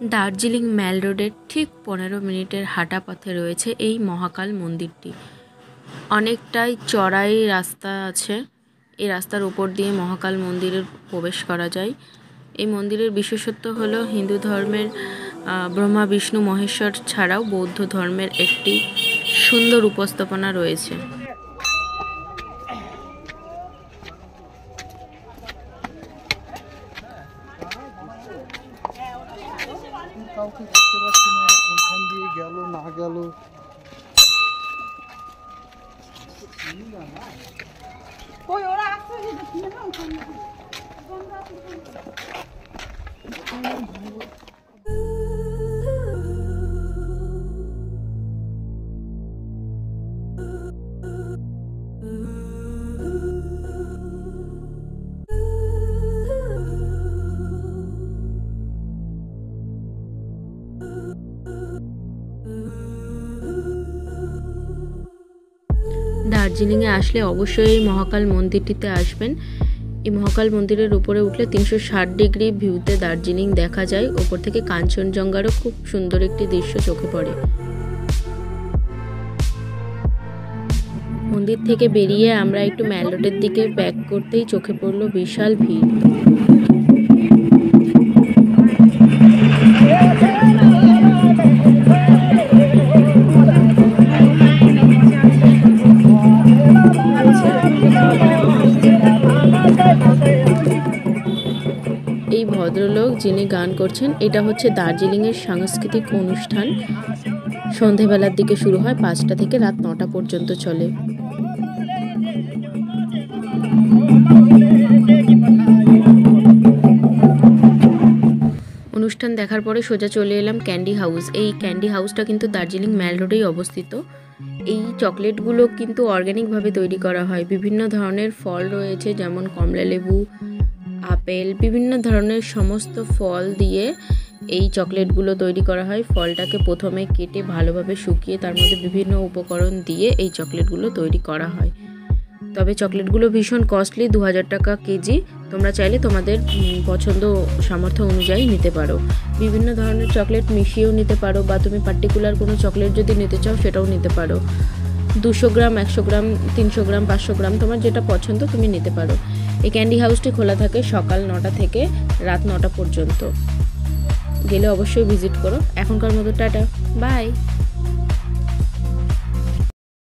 দার্জিলিং ম্যাল রোডের ঠিক 15 মিনিটের হাঁটা পথে রয়েছে এই মহাকাল মন্দিরটি। অনেকটাই চড়াই রাস্তা আছে। এই রাস্তার উপর দিয়ে মহাকাল মন্দিরে প্রবেশ করা যায়। এই মন্দিরের বিশেষত্ব হলো হিন্দু ধর্মের ব্রহ্মা বিষ্ণু মহেশ্বর ছাড়াও বৌদ্ধ ধর্মের একটি সুন্দর উপস্থাপনা রয়েছে। কাউকে দেখতে পাচ্ছি না, কোনখান দিয়ে গেল না গেল। দার্জিলিংয়ে আসলে অবশ্যই এই মহাকাল মন্দিরটিতে আসবেন। এই মহাকাল মন্দিরের উপরে উঠলে 360 ডিগ্রি ভিউতে দার্জিলিং দেখা যায়। ওপর থেকে কাঞ্চনজঙ্ঘারও খুব সুন্দর একটি দৃশ্য চোখে পড়ে। মন্দির থেকে বেরিয়ে আমরা একটু ম্যাল রোডের দিকে ব্যাক করতেই চোখে পড়লো বিশাল ভিড়। এই ভদ্রলোক যিনি গান করছেন, এটা হচ্ছে দার্জিলিংয়ের সাংস্কৃতিক অনুষ্ঠান। সন্ধেবেলার দিকে শুরু হয়, 5টা থেকে রাত 9টা পর্যন্ত চলে। অনুষ্ঠান দেখার পরে সোজা চলে এলাম ক্যান্ডি হাউস। এই ক্যান্ডি হাউসটা কিন্তু দার্জিলিং ম্যাল রোডেই অবস্থিত। এই চকলেটগুলো কিন্তু অর্গ্যানিকভাবে তৈরি করা হয়। বিভিন্ন ধরনের ফল রয়েছে, যেমন কমলা লেবু, আপেল, বিভিন্ন ধরনের সমস্ত ফল দিয়ে এই চকলেটগুলো তৈরি করা হয়। ফলটাকে প্রথমে কেটে ভালোভাবে শুকিয়ে তার মধ্যে বিভিন্ন উপকরণ দিয়ে এই চকলেটগুলো তৈরি করা হয়। তবে চকলেটগুলো ভীষণ কস্টলি, 2000 টাকা কেজি। তোমরা চাইলে তোমাদের পছন্দ সামর্থ্য অনুযায়ী নিতে পারো। বিভিন্ন ধরনের চকলেট মিশিয়েও নিতে পারো, বা তুমি পার্টিকুলার কোনো চকলেট যদি নিতে চাও সেটাও নিতে পারো। 200 গ্রাম, 100 গ্রাম, 300 গ্রাম, 500 গ্রাম, তোমার যেটা পছন্দ তুমি নিতে পারো। এই ক্যান্ডি হাউসটি খোলা থাকে সকাল 9টা থেকে রাত 9টা পর্যন্ত। গেলে অবশ্যই ভিজিট করো। এখনকার মতো টাটা, বাই।